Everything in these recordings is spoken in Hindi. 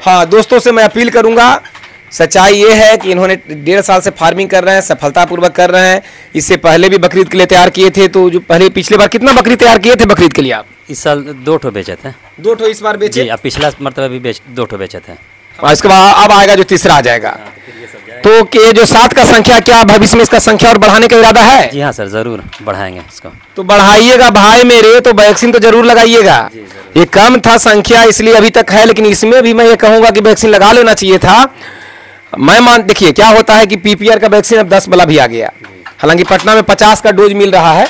हाँ दोस्तों से मैं अपील करूंगा, सच्चाई ये है कि इन्होंने 1.5 साल से फार्मिंग कर रहे हैं, सफलतापूर्वक कर रहे हैं। इससे पहले भी बकरीद के लिए तैयार किए थे, तो जो पहले पिछले बार कितना बकरी तैयार किए थे बकरीद के लिए आप? इस साल 2 ठो बेचे थे। 2 ठो इस बार बेचे? अब पिछला मरतबा भी 2 ठो बेचे थे। इसके बाद अब आएगा जो तीसरा आ जाएगा। तो ये जो 7 का संख्या, क्या भविष्य में इसका संख्या और बढ़ाने का इरादा है? जी हाँ सर, जरूर बढ़ाएंगे इसको। तो बढ़ाइएगा भाई मेरे, तो वैक्सीन तो जरूर लगाइएगा। ये कम था संख्या इसलिए अभी तक है, लेकिन इसमें भी मैं ये कहूंगा कि वैक्सीन लगा लेना चाहिए था। देखिए क्या होता है कि पीपीआर का वैक्सीन अब 10 वाला भी आ गया। हालांकि पटना में 50 का डोज मिल रहा है,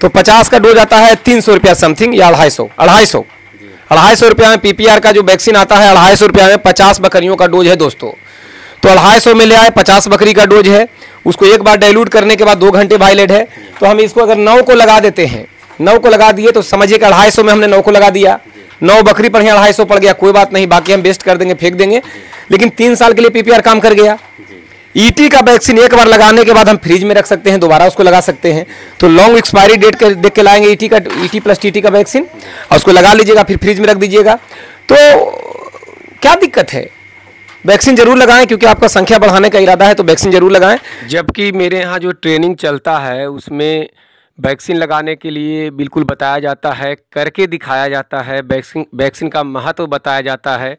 तो 50 का डोज आता है 300 रुपया समथिंग या 250 रुपया में पीपीआर का जो वैक्सीन आता है 250 रुपया में 50 बकरियों का डोज है दोस्तों। तो 250 में ले आए, 50 बकरी का डोज है, उसको एक बार डाइल्यूट करने के बाद 2 घंटे वायलेट है। तो हम इसको अगर 9 को लगा देते हैं, 9 को लगा दिए तो समझिए कि 250 में हमने 9 को लगा दिया, 9 बकरी पर ही 250 पड़ गया, कोई बात नहीं, बाकी हम वेस्ट कर देंगे, फेंक देंगे, लेकिन 3 साल के लिए पीपीआर काम कर गया। ईटी का वैक्सीन एक बार लगाने के बाद हम फ्रिज में रख सकते हैं, दोबारा उसको लगा सकते हैं। तो लॉन्ग एक्सपायरी डेट देख के लाएंगे ईटी प्लस टीटी का वैक्सीन, और उसको लगा लीजिएगा, फिर फ्रिज में रख दीजिएगा। तो क्या दिक्कत है? वैक्सीन जरूर लगाएं, क्योंकि आपका संख्या बढ़ाने का इरादा है तो वैक्सीन जरूर लगाएं। जबकि मेरे यहाँ जो ट्रेनिंग चलता है उसमें वैक्सीन लगाने के लिए बिल्कुल बताया जाता है, करके दिखाया जाता है, वैक्सीन का महत्व बताया जाता है,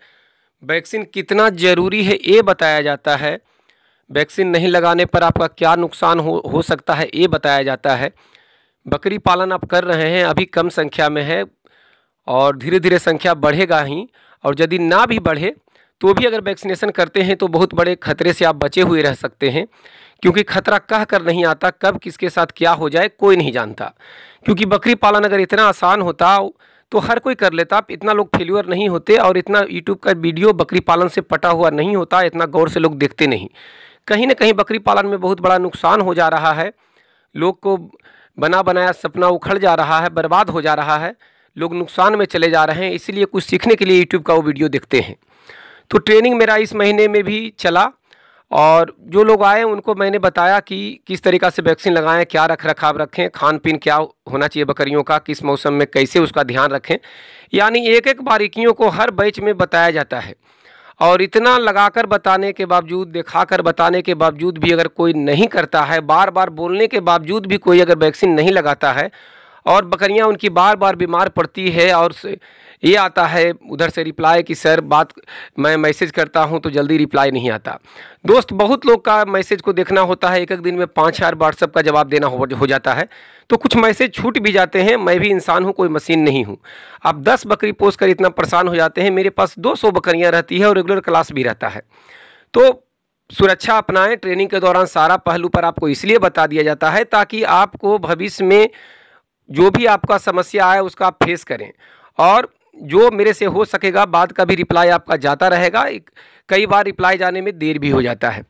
वैक्सीन कितना ज़रूरी है ये बताया जाता है, वैक्सीन नहीं लगाने पर आपका क्या नुकसान हो सकता है ये बताया जाता है। बकरी पालन आप कर रहे हैं, अभी कम संख्या में है और धीरे धीरे संख्या बढ़ेगा ही, और यदि ना भी बढ़े तो भी अगर वैक्सीनेशन करते हैं तो बहुत बड़े खतरे से आप बचे हुए रह सकते हैं। क्योंकि खतरा कह कर नहीं आता, कब किसके साथ क्या हो जाए कोई नहीं जानता। क्योंकि बकरी पालन अगर इतना आसान होता तो हर कोई कर लेता, इतना लोग फेल्यूर नहीं होते, और इतना यूट्यूब का वीडियो बकरी पालन से पटा हुआ नहीं होता, इतना गौर से लोग देखते नहीं। कहीं ना कहीं बकरी पालन में बहुत बड़ा नुकसान हो जा रहा है, लोग को बना बनाया सपना उखड़ जा रहा है, बर्बाद हो जा रहा है, लोग नुकसान में चले जा रहे हैं। इसीलिए कुछ सीखने के लिए यूट्यूब का वो वीडियो देखते हैं। तो ट्रेनिंग मेरा इस महीने में भी चला, और जो लोग आए उनको मैंने बताया कि किस तरीक़ा से वैक्सीन लगाएं, क्या रख रखाव रखें, खान पीन क्या होना चाहिए बकरियों का, किस मौसम में कैसे उसका ध्यान रखें, यानी एक एक बारीकियों को हर बैच में बताया जाता है। और इतना लगाकर बताने के बावजूद, दिखाकर बताने के बावजूद भी अगर कोई नहीं करता है, बार बार बोलने के बावजूद भी कोई अगर वैक्सीन नहीं लगाता है, और बकरियां उनकी बार बार बीमार पड़ती है, और ये आता है उधर से रिप्लाई कि सर बात मैं मैसेज करता हूं तो जल्दी रिप्लाई नहीं आता। दोस्त, बहुत लोग का मैसेज को देखना होता है, एक एक दिन में 5-4 व्हाट्सएप का जवाब देना हो जाता है, तो कुछ मैसेज छूट भी जाते हैं। मैं भी इंसान हूं, कोई मशीन नहीं हूं। आप 10 बकरी पोस कर इतना परेशान हो जाते हैं। मेरे पास 200 बकरियाँ रहती है और रेगुलर क्लास भी रहता है। तो सुरक्षा अपनाएं। ट्रेनिंग के दौरान सारा पहलू पर आपको इसलिए बता दिया जाता है ताकि आपको भविष्य में जो भी आपका समस्या आए उसका आप फेस करें, और जो मेरे से हो सकेगा बाद का भी रिप्लाई आपका जाता रहेगा। कई बार रिप्लाई जाने में देर भी हो जाता है।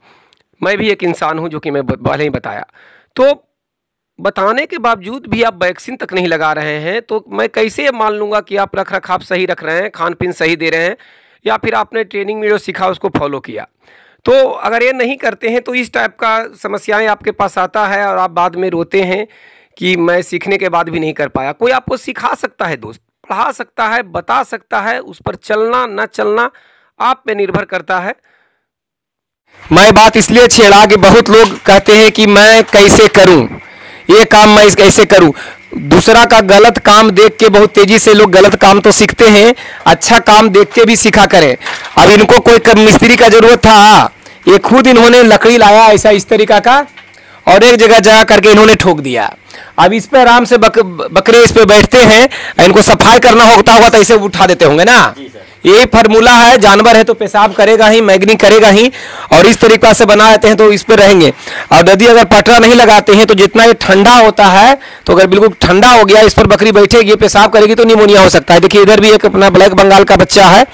मैं भी एक इंसान हूं, जो कि मैं पहले ही बताया। तो बताने के बावजूद भी आप वैक्सीन तक नहीं लगा रहे हैं, तो मैं कैसे मान लूँगा कि आप रख रखाव सही रख रहे हैं, खान पीन सही दे रहे हैं, या फिर आपने ट्रेनिंग में जो सीखा उसको फॉलो किया। तो अगर ये नहीं करते हैं तो इस टाइप का समस्याएँ आपके पास आता है, और आप बाद में रोते हैं कि मैं सीखने के बाद भी नहीं कर पाया। कोई आपको सिखा सकता है दोस्त, पढ़ा सकता है, बता सकता है, उस पर चलना न चलना आप पे निर्भर करता है। मैं बात इसलिए छेड़ा कि बहुत लोग कहते हैं कि मैं कैसे करूं, ये काम मैं कैसे करूं। दूसरा का गलत काम देख के बहुत तेजी से लोग गलत काम तो सीखते हैं, अच्छा काम देख के भी सीखा करें। अब इनको कोई मिस्त्री का जरूरत था, ये खुद इन्होंने लकड़ी लाया ऐसा इस तरीका का, और एक जगह जा करके इन्होंने ठोक दिया। अब इस पे आराम से बकरे इस पे बैठते हैं, इनको सफाई करना होता होगा तो ऐसे उठा देते होंगे ना। यही फार्मूला है, जानवर है तो पेशाब करेगा ही, मैगनी करेगा ही, और इस तरीका से बना देते हैं तो इस पे रहेंगे। और यदि अगर पटरा नहीं लगाते हैं तो जितना ये ठंडा होता है, तो अगर बिल्कुल ठंडा हो गया इस पर बकरी बैठेगी, पेशाब करेगी तो निमोनिया हो सकता है। देखिए इधर भी एक अपना ब्लैक बंगाल का बच्चा है,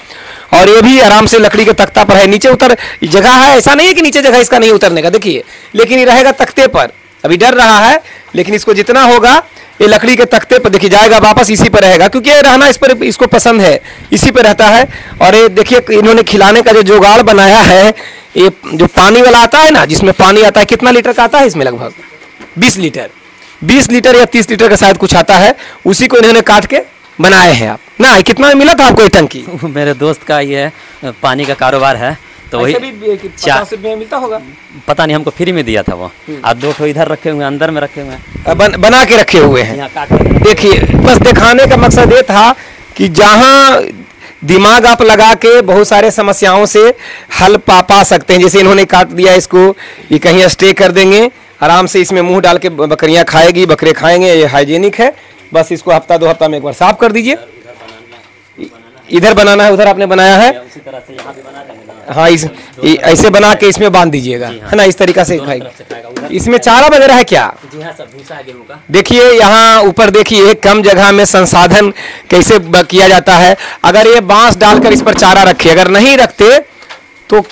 और ये भी आराम से लकड़ी के तख्ता पर है। नीचे उतर जगह है, ऐसा नहीं है कि नीचे जगह इसका नहीं उतरने का, देखिए, लेकिन ये रहेगा तख्ते पर। अभी डर रहा है, लेकिन इसको जितना होगा ये लकड़ी के तख्ते पर देखिए जाएगा, वापस इसी पर रहेगा, क्योंकि ये रहना इस पर इसको पसंद है, इसी पर रहता है। और ये देखिए इन्होंने खिलाने का जो जुगाड़ बनाया है, ये जो पानी वाला आता है ना, जिसमें पानी आता है, कितना लीटर का आता है इसमें? लगभग 20 लीटर या 30 लीटर का शायद कुछ आता है। उसी को इन्होंने काट के बनाए हैं आप ना? ये कितना में मिला था आपको ये टंकी? मेरे दोस्त का ये पानी का कारोबार है, तो वही 50 रुपये में मिलता होगा। पता नहीं, हमको फ्री में दिया था वो। और 2 ठो इधर रखे हुए हैं, अंदर में रखे हुए हैं, बना के रखे हुए हैं। यहाँ काट के। देखिए, बस दिखाने का मकसद ये था कि जहाँ दिमाग आप लगा के बहुत सारे समस्याओं से हल पा सकते हैं। जैसे इन्होंने काट दिया इसको, ये कहीं स्टे कर देंगे, आराम से इसमें मुंह डाल के बकरियां खाएगी, बकरे खाएंगे, ये हाइजीनिक है। बस इसको हफ्ता 2 हफ्ता में एक बार साफ कर दीजिए। इधर बनाना है, उधर आपने बनाया है, उसी तरह से यहाँ भी बना देंगे ना। हाँ, ऐसे बना के इसमें बांध दीजिएगा, है ना? इस तरीका से खाएगा। इसमें चारा वगैरह है क्या? जी हाँ, सब भूसा है गेहूं का। देखिए यहाँ ऊपर देखिए, कम जगह में संसाधन कैसे किया जाता है। अगर ये बांस डालकर इस पर चारा रखे, अगर नहीं रखते तो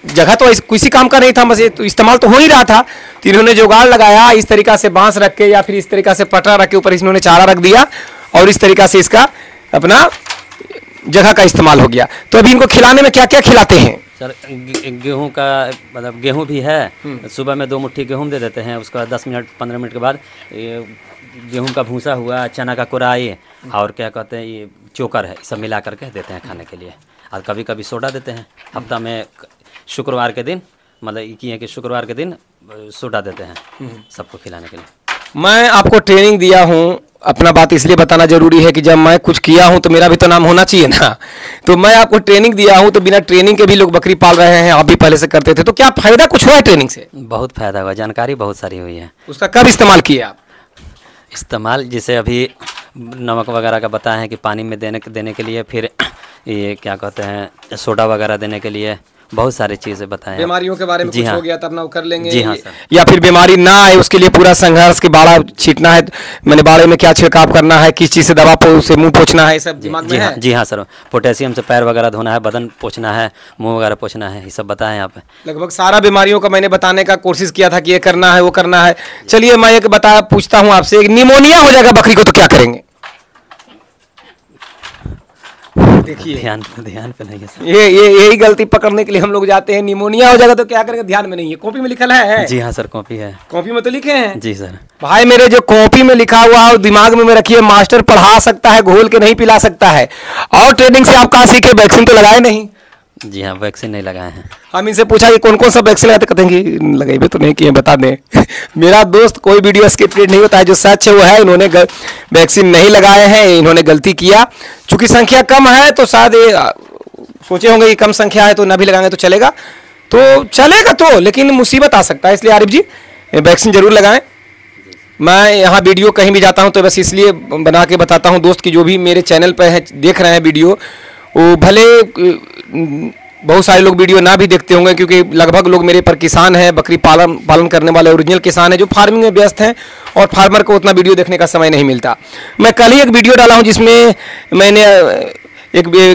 जगह तो किसी काम का नहीं था, बस ये तो इस्तेमाल तो हो ही रहा था। तो इन्होंने जुगाड़ लगाया, इस तरीका से बांस रख के या फिर इस तरीका से पटरा रख के ऊपर इन्होंने चारा रख दिया और इस तरीका से इसका अपना जगह का इस्तेमाल हो गया। तो अभी इनको खिलाने में क्या क्या खिलाते हैं सर? गेहूं का मतलब गेहूं भी है, सुबह में 2 मुट्ठी गेहूं दे देते हैं, उसका 10 मिनट 15 मिनट के बाद ये गेहूं का भूसा हुआ, चना का कुराई और क्या कहते हैं ये चोकर है, सब मिला करके देते हैं खाने के लिए। और कभी कभी सोडा देते हैं, हफ्ता में शुक्रवार के दिन, मतलब ये है कि शुक्रवार के दिन सोडा देते हैं सबको खिलाने के लिए। मैं आपको ट्रेनिंग दिया हूँ, अपना बात इसलिए बताना जरूरी है कि जब मैं कुछ किया हूँ तो मेरा भी तो नाम होना चाहिए ना। तो मैं आपको ट्रेनिंग दिया हूँ, तो बिना ट्रेनिंग के भी लोग बकरी पाल रहे हैं, आप भी पहले से करते थे, तो क्या फायदा कुछ हुआ है ट्रेनिंग से? बहुत फायदा हुआ, जानकारी बहुत सारी हुई है। उसका कब इस्तेमाल किया आप? इस्तेमाल जैसे अभी नमक वगैरह का बताए हैं कि पानी में देने के लिए, फिर ये क्या कहते हैं सोडा वगैरह देने के लिए, बहुत सारी चीज़ें बताएं। बीमारियों के बारे में कुछ हो गया तब ना वो कर लेंगे। जी हाँ सर। या फिर बीमारी ना आए उसके लिए पूरा संघर्ष के बाड़ा छीटना है, मैंने बाड़े में क्या छिड़काव करना है, किस चीज़ से दवा से मुंह पोंछना है, सब दिमाग में है। जी हाँ सर, पोटेशियम से पैर वगैरह धोना है, बदन पोंछना है, मुंह वगैरह पोंछना है, ये सब बताएं यहाँ पे। लगभग सारा बीमारियों का मैंने बताने का कोशिश किया था कि ये करना है वो करना है। चलिए मैं एक पूछता हूँ आपसे, निमोनिया हो जाएगा बकरी को तो क्या करेंगे? देखिए ध्यान पे नहीं है सर। यही गलती पकड़ने के लिए हम लोग जाते हैं। निमोनिया हो जाएगा तो क्या करेंगे, ध्यान में नहीं है। कॉपी में लिखा है? जी हाँ सर, कॉपी है। कॉपी में तो लिखे हैं? जी सर। भाई मेरे, जो कॉपी में लिखा हुआ है दिमाग में रखिए। मास्टर पढ़ा सकता है, घोल के नहीं पिला सकता है। और ट्रेनिंग से आप कहाँ सीखे? वैक्सीन तो लगाए नहीं? जी हाँ, वैक्सीन नहीं लगाए हैं। हम इनसे पूछा कि कौन कौन सा वैक्सीन लगाते, कहते हैं कि लगाए तो नहीं किए, बता दें। मेरा दोस्त कोई वीडियो स्क्रिप्टेड नहीं होता है, जो सच है वो है। इन्होंने वैक्सीन नहीं लगाए हैं, इन्होंने गलती किया। चूंकि संख्या कम है तो शायद सोचे होंगे कि कम संख्या है तो ना भी लगाएंगे तो चलेगा, तो चलेगा तो, लेकिन मुसीबत आ सकता है। इसलिए आरिफ जी वैक्सीन जरूर लगाएं। मैं यहाँ वीडियो कहीं भी जाता हूँ तो बस इसलिए बना के बताता हूँ दोस्त की, जो भी मेरे चैनल पर है देख रहे हैं वीडियो, वो भले बहुत सारे लोग वीडियो ना भी देखते होंगे, क्योंकि लगभग लोग मेरे पर किसान हैं, बकरी पालन करने वाले ओरिजिनल किसान हैं जो फार्मिंग में व्यस्त हैं, और फार्मर को उतना वीडियो देखने का समय नहीं मिलता। मैं कल ही एक वीडियो डाला हूं जिसमें मैंने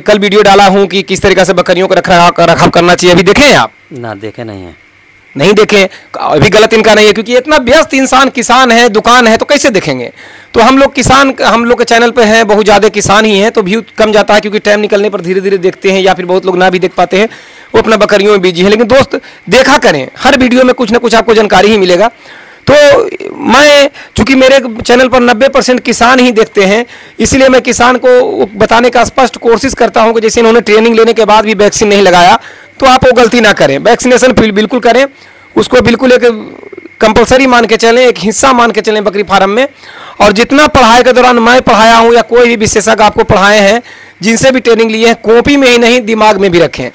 कल वीडियो डाला हूं कि किस तरीके से बकरियों को रखरखाव करना चाहिए। अभी देखें आप? ना देखे नहीं है। नहीं देखें, अभी गलत इनका नहीं है, क्योंकि इतना व्यस्त इंसान किसान है, दुकान है, तो कैसे देखेंगे? तो हम लोग किसान, हम लोग के चैनल पे हैं बहुत ज़्यादा किसान ही हैं, तो व्यू कम जाता है, क्योंकि टाइम निकलने पर धीरे धीरे देखते हैं, या फिर बहुत लोग ना भी देख पाते हैं, वो अपना बकरियों में बिजी हैं। लेकिन दोस्त देखा करें, हर वीडियो में कुछ ना कुछ आपको जानकारी ही मिलेगा। तो मैं, चूंकि मेरे चैनल पर 90% किसान ही देखते हैं, इसलिए मैं किसान को बताने का स्पष्ट कोशिश करता हूं कि जैसे इन्होंने ट्रेनिंग लेने के बाद भी वैक्सीन नहीं लगाया, तो आप वो गलती ना करें। वैक्सीनेशन बिल्कुल करें, उसको बिल्कुल एक कंपलसरी मान के चलें, एक हिस्सा मान के चलें बकरी फार्म में। और जितना पढ़ाई के दौरान मैं पढ़ाया हूँ या कोई भी विशेषज्ञ आपको पढ़ाए हैं, जिनसे भी ट्रेनिंग ली है, कॉपी में ही नहीं दिमाग में भी रखें।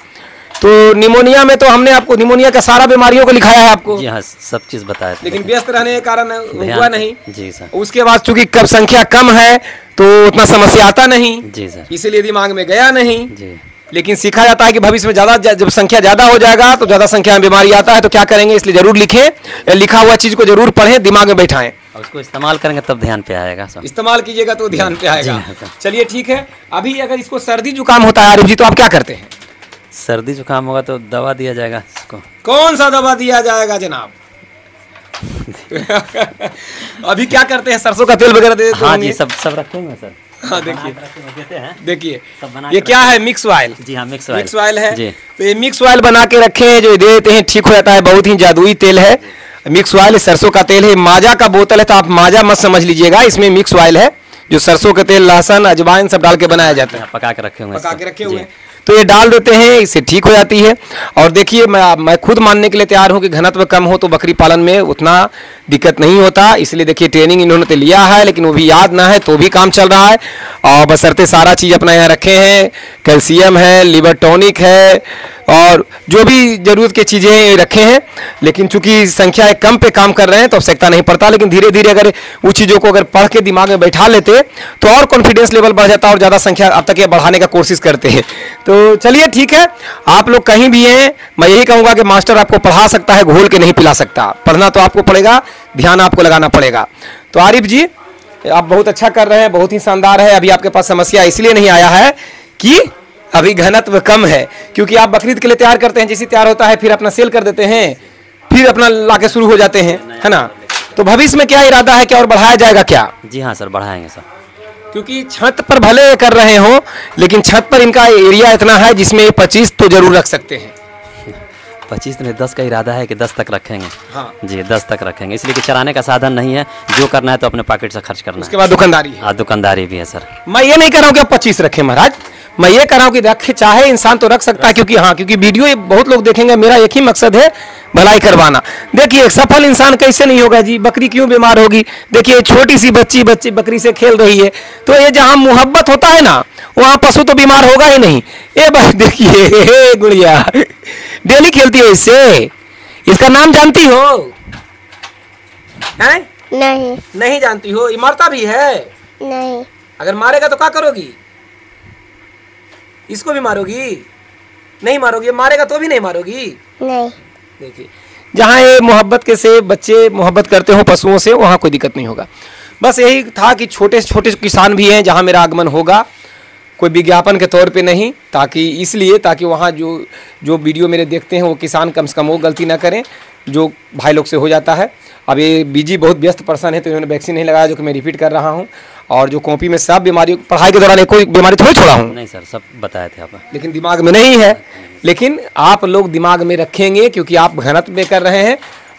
तो निमोनिया में तो हमने आपको निमोनिया का सारा बीमारियों को लिखाया है आपको। जी हाँ, सब चीज़ बताया था, लेकिन व्यस्त रहने के कारण हुआ नहीं। जी सर। उसके बाद चूंकि कब संख्या कम है तो उतना समस्या आता नहीं। जी सर। इसीलिए दिमाग में गया नहीं। जी। लेकिन सीखा जाता है कि भविष्य में ज़्यादा, जब संख्या ज़्यादा हो जाएगा तो ज़्यादा संख्या में बीमारी आता है, तो क्या करेंगे? इसलिए जरूर लिखें, लिखा हुआ चीज़ को जरूर पढ़ें, दिमाग में बैठाएं। उसको इस्तेमाल करेंगे तब ध्यान पे आएगा सब। इस्तेमाल कीजिएगा तो ध्यान पे आएगा। जी। चलिए ठीक है। अभी अगर इसको सर्दी जुकाम होता है आरिफ जी, तो आप क्या करते हैं? सर्दी जुकाम होगा तो दवा दिया जाएगा इसको। कौन सा दवा दिया जाएगा जनाब? अभी क्या करते हैं, सरसों का तेल वगैरह दे देते हाँ होंगे? जी, सब रखे हुए सर। हाँ देखिए, देखिए सब बना ये के क्या है? Mix oil. जी हाँ, मिक्स ऑयल है जी। तो ये मिक्स ऑयल बना के रखे हैं, जो दे देते हैं, ठीक हो जाता है। बहुत ही जादुई तेल है मिक्स ऑयल, सरसों का तेल है। माजा का बोतल है, तो आप माजा मत समझ लीजिएगा, इसमें मिक्स ऑयल है जो सरसों के तेल, लहसुन, अजवाइन सब डाल के बनाया जाता है, पका के रखे हुए हैं पका के इसको। रखे हुए जी। हैं, तो ये डाल देते हैं, इससे ठीक हो जाती है। और देखिए मैं खुद मानने के लिए तैयार हूँ कि घनत्व कम हो तो बकरी पालन में उतना दिक्कत नहीं होता। इसलिए देखिए ट्रेनिंग इन्होंने तो लिया है, लेकिन वो भी याद ना है तो भी काम चल रहा है। और बशर्ते सारा चीज़ अपना यहाँ रखे हैं, कैल्शियम है, लिवर टॉनिक है, और जो भी ज़रूरत की चीज़ें रखे हैं। लेकिन चूंकि संख्या कम पे काम कर रहे हैं तो आवश्यकता नहीं पड़ता, लेकिन धीरे धीरे अगर उस चीज़ों को अगर पढ़ के दिमाग में बैठा लेते तो और कॉन्फिडेंस लेवल बढ़ जाता और ज़्यादा संख्या अब तक ये बढ़ाने का कोशिश करते हैं। तो चलिए ठीक है, आप लोग कहीं भी हैं, मैं यही कहूँगा कि मास्टर आपको पढ़ा सकता है, घोल के नहीं पिला सकता। पढ़ना तो आपको पड़ेगा, ध्यान आपको लगाना पड़ेगा। तो आरिफ जी, आप बहुत अच्छा कर रहे हैं, बहुत ही शानदार है। अभी आपके पास समस्या इसलिए नहीं आया है कि अभी घनत्व कम है, क्योंकि आप बकरीद के लिए तैयार करते हैं, जैसे तैयार होता है फिर अपना सेल कर देते हैं, फिर अपना लाके शुरू हो जाते हैं, है ना। तो भविष्य में क्या इरादा है, क्या और बढ़ाया जाएगा क्या? जी हाँ सर, बढ़ाएंगे सर। क्योंकि छत पर भले कर रहे हो, लेकिन छत पर इनका एरिया इतना है जिसमें 25 तो जरूर रख सकते हैं। 25 में 10 का इरादा है कि 10 तक रखेंगे। हाँ। जी 10 तक रखेंगे, इसलिए कि चराने का साधन नहीं है, जो करना है तो अपने पॉकेट से खर्च करना उसके बाद दुकानदारी है। है। दुकानदारी भी है सर। मैं ये नहीं कह रहा हूँ कि आप 25 रखें महाराज, मैं ये कह रहा हूँ कि रखे, चाहे इंसान तो रख सकता है, क्योंकि हाँ, क्योंकि वीडियो ये बहुत लोग देखेंगे। मेरा एक ही मकसद है, भलाई करवाना। देखिए एक सफल इंसान कैसे नहीं होगा जी, बकरी क्यों बीमार होगी? देखिए छोटी सी बच्ची बकरी से खेल रही है, तो ये जहाँ मोहब्बत होता है ना, वहाँ पशु तो बीमार होगा ही नहीं। ये बस देखिए गुड़िया डेली खेलती है इससे, इसका नाम जानती हो? हैं? नहीं नहीं जानती हो? ये मरता भी है? नहीं अगर मारेगा तो क्या करोगी? इसको भी मारोगी? नहीं मारोगी? मारेगा तो भी नहीं मारोगी? नहीं देखिए जहाँ ये मोहब्बत के से बच्चे मोहब्बत करते हो पशुओं से, वहाँ कोई दिक्कत नहीं होगा। बस यही था कि छोटे छोटे किसान भी हैं जहाँ मेरा आगमन होगा, कोई विज्ञापन के तौर पे नहीं, ताकि वहाँ जो वीडियो मेरे देखते हैं वो किसान कम से कम वो गलती ना करें जो भाई लोग से हो जाता है। अब ये बीजी बहुत व्यस्त पर्सन है तो इन्होंने वैक्सीन नहीं लगाया, जो कि मैं रिपीट कर रहा हूँ। और जो कॉपी में सब बीमारी, पढ़ाई के दौरान कोई बीमारी थोड़ी छोड़ा हूँ, नहीं सर, सब बताए थे आप। लेकिन दिमाग में नहीं है। लेकिन आप लोग दिमाग में रखेंगे, क्योंकि आप घनत्व में कर रहे हैं।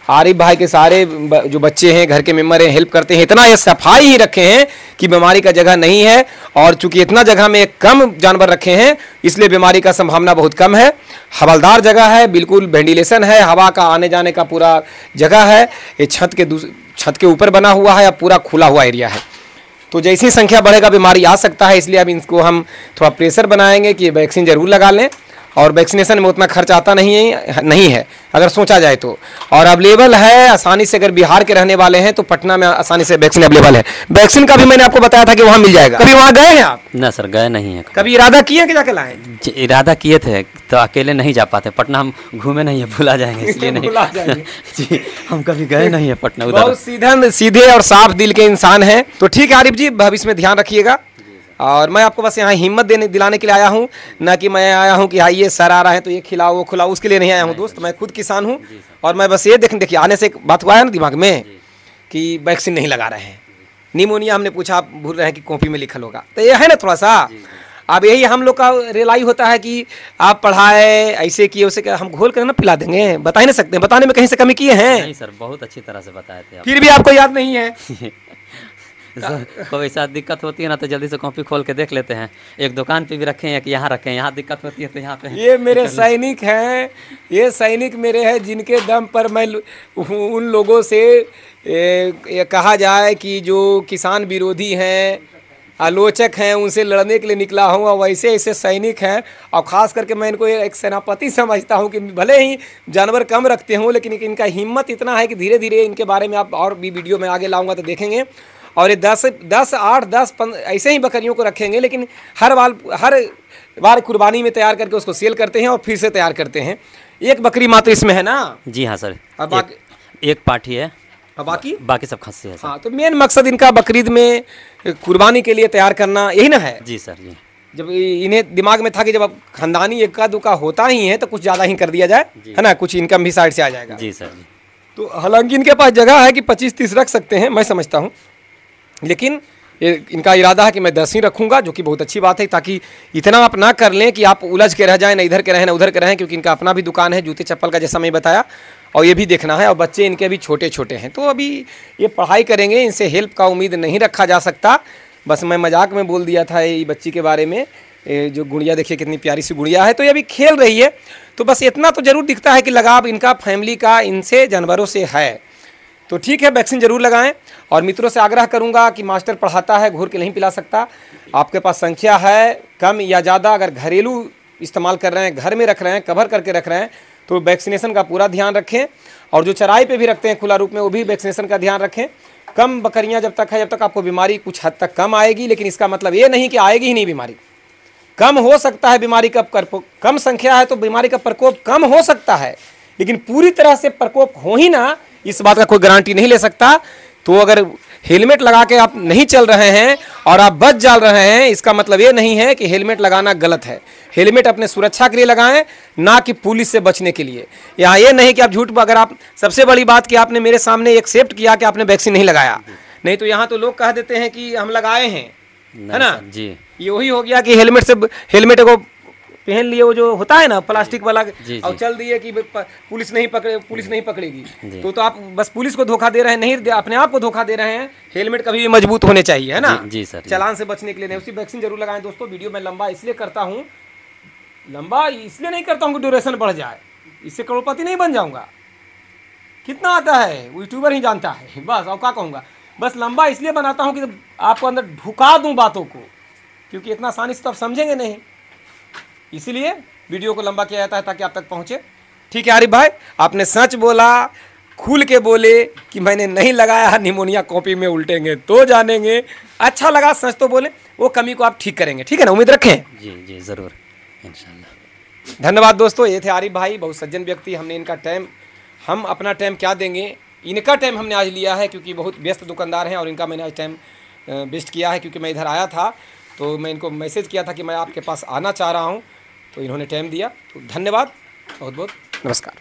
आरिफ भाई के सारे जो बच्चे हैं, घर के मेम्बर हैं, हेल्प करते हैं, इतना ये सफाई ही रखे हैं कि बीमारी का जगह नहीं है। और चूंकि इतना जगह में कम जानवर रखे हैं, इसलिए बीमारी का संभावना बहुत कम है। हवादार जगह है, बिल्कुल वेंटिलेशन है, हवा का आने जाने का पूरा जगह है। ये छत के ऊपर बना हुआ है, अब पूरा खुला हुआ एरिया है। तो जैसी संख्या बढ़ेगा बीमारी आ सकता है, इसलिए अब इनको हम थोड़ा प्रेशर बनाएंगे कि वैक्सीन जरूर लगा लें। और वैक्सीनेशन में उतना खर्च आता नहीं है अगर सोचा जाए तो। और अवेलेबल है आसानी से, अगर बिहार के रहने वाले हैं तो पटना में आसानी से वैक्सीन अवेलेबल है। वैक्सीन का भी मैंने आपको बताया था कि वहाँ मिल जाएगा। कभी वहाँ गए हैं आप? ना सर, गए नहीं है। कभी इरादा किए कि जाके लाएं? इरादा किए थे तो अकेले नहीं जा पाते, पटना हम घूमे नहीं है, भुला जाएंगे इसलिए नहीं। भुला जाएंगे। जी, हम कभी गए नहीं है पटना उधर। बहुत सीधे और साफ दिल के इंसान हैं। तो ठीक है आरिफ जी, भविष्य में ध्यान रखिएगा। और मैं आपको बस यहाँ हिम्मत दिलाने के लिए आया हूँ, ना कि मैं आया हूँ कि आइए सर आ रहा है तो ये खिलाओ वो खिलाओ, उसके लिए नहीं आया हूँ दोस्त। मैं खुद किसान हूँ और मैं बस ये देखिए आने से एक बात हुआ है ना दिमाग में कि वैक्सीन नहीं लगा रहे हैं। निमोनिया हमने पूछा, आप भूल रहे हैं कि कॉपी में लिखल होगा, तो ये है ना थोड़ा सा। अब यही हम लोग का रिलाई होता है कि आप पढ़ाए ऐसे किए उसे, हम घोल कर ना पिला देंगे, बता ही नहीं सकते। बताने में कहीं से कमी किए हैं? नहीं सर, बहुत अच्छी तरह से बताए थे आप। फिर भी आपको याद नहीं है? कोई ऐसा दिक्कत होती है ना तो जल्दी से कॉपी खोल के देख लेते हैं। एक दुकान पे भी रखे हैं कि यहाँ रखें, यहाँ दिक्कत होती है तो यहाँ पे। ये मेरे सैनिक हैं, ये सैनिक मेरे हैं जिनके दम पर मैं उन लोगों से ये कहा जाए कि जो किसान विरोधी हैं, आलोचक हैं, उनसे लड़ने के लिए निकला हूँ। और वैसे ऐसे सैनिक हैं, और ख़ास करके मैं इनको एक सेनापति समझता हूँ कि भले ही जानवर कम रखते हों, लेकिन इनका हिम्मत इतना है कि धीरे धीरे इनके बारे में आप और भी वीडियो में आगे लाऊंगा तो देखेंगे। और ये 10, 8, 10, 15 ऐसे ही बकरियों को रखेंगे, लेकिन हर बार कुर्बानी में तैयार करके उसको सेल करते हैं और फिर से तैयार करते हैं। एक बकरी मात्र इसमें है ना? जी हाँ सर, और बाकी एक पाठी है और बाकी सब खस्सी है सर। हाँ, तो मेन मकसद इनका बकरीद में कुर्बानी के लिए तैयार करना यही ना है? जी सर जी। जब इन्हें दिमाग में था कि जब अब खानदानी इक्का दुक्का होता ही है तो कुछ ज़्यादा ही कर दिया जाए, है ना, कुछ इनकम भी साइड से आ जाएगा। जी सर जी। तो हालांकि इनके पास जगह है कि 25-30 रख सकते हैं, मैं समझता हूँ। लेकिन इनका इरादा है कि मैं 10 ही रखूँगा, जो कि बहुत अच्छी बात है, ताकि इतना आप ना कर लें कि आप उलझ के रह जाएं, ना इधर के रहें ना उधर के रहें, क्योंकि इनका अपना भी दुकान है जूते चप्पल का, जैसा मैं बताया, और ये भी देखना है। और बच्चे इनके अभी छोटे छोटे हैं, तो अभी ये पढ़ाई करेंगे, इनसे हेल्प का उम्मीद नहीं रखा जा सकता। बस मैं मजाक में बोल दिया था ये बच्ची के बारे में। जो गुड़िया देखिए कितनी प्यारी सी गुड़िया है, तो ये अभी खेल रही है। तो बस इतना तो ज़रूर दिखता है कि लगाव इनका फैमिली का इनसे जानवरों से है। तो ठीक है, वैक्सीन जरूर लगाएं। और मित्रों से आग्रह करूंगा कि मास्टर पढ़ाता है, घूर के नहीं पिला सकता। आपके पास संख्या है कम या ज़्यादा, अगर घरेलू इस्तेमाल कर रहे हैं, घर में रख रहे हैं, कवर करके रख रहे हैं, तो वैक्सीनेशन का पूरा ध्यान रखें। और जो चराई पे भी रखते हैं खुला रूप में, वो भी वैक्सीनेशन का ध्यान रखें। कम बकरियां जब तक है, जब तक आपको बीमारी कुछ हद तक कम आएगी, लेकिन इसका मतलब ये नहीं कि आएगी ही नहीं बीमारी। कम हो सकता है बीमारी का कम संख्या है तो बीमारी का प्रकोप कम हो सकता है, लेकिन पूरी तरह से प्रकोप हो ही ना, इस बात का कोई गारंटी नहीं ले सकता। तो अगर हेलमेट लगा के आप नहीं चल रहे हैं और आप बच जा रहे हैं, इसका मतलब ये नहीं है कि हेलमेट लगाना गलत है। हेलमेट अपने सुरक्षा के लिए लगाएं, ना कि पुलिस से बचने के लिए। यहाँ ये नहीं कि आप झूठ, अगर आप, सबसे बड़ी बात कि आपने मेरे सामने एक्सेप्ट किया कि आपने वैक्सीन नहीं लगाया, नहीं तो यहाँ तो लोग कह देते हैं कि हम लगाए हैं, है ना जी। ये वही हो गया कि हेलमेट को पहन लिए, वो जो होता है ना प्लास्टिक वाला, और चल दिए कि पुलिस नहीं पकड़ेगी। तो आप बस पुलिस को धोखा दे रहे हैं, नहीं अपने आप को धोखा दे रहे हैं। हेलमेट कभी भी मजबूत होने चाहिए, है ना। जी सर। चालान से बचने के लिए नहीं, उसी वैक्सीन जरूर लगाएं दोस्तों। वीडियो में लंबा इसलिए करता हूँ, कि ड्यूरेशन बढ़ जाए, इससे करोड़पति नहीं बन जाऊंगा। कितना आता है यूट्यूबर ही जानता है, बस। और क्या कहूँगा, बस लंबा इसलिए बनाता हूँ कि आपको अंदर ढुका दूँ बातों को, क्योंकि इतना आसानी से तो आप समझेंगे नहीं, इसीलिए वीडियो को लंबा किया जाता है ताकि आप तक पहुंचे। ठीक है आरिफ भाई, आपने सच बोला, खुल के बोले कि मैंने नहीं लगाया, निमोनिया कॉपी में उल्टेंगे तो जानेंगे। अच्छा लगा, सच तो बोले, वो कमी को आप ठीक करेंगे। ठीक है ना, उम्मीद रखें। जी जी ज़रूर, इंशाल्लाह। धन्यवाद दोस्तों, ये थे आरिफ भाई, बहुत सज्जन व्यक्ति। हमने इनका टाइम, हम अपना टाइम क्या देंगे, इनका टाइम हमने आज लिया है, क्योंकि बहुत व्यस्त दुकानदार हैं, और इनका मैंने आज टाइम वेस्ट किया है। क्योंकि मैं इधर आया था तो मैं इनको मैसेज किया था कि मैं आपके पास आना चाह रहा हूँ, तो इन्होंने टाइम दिया। तो धन्यवाद, बहुत बहुत नमस्कार।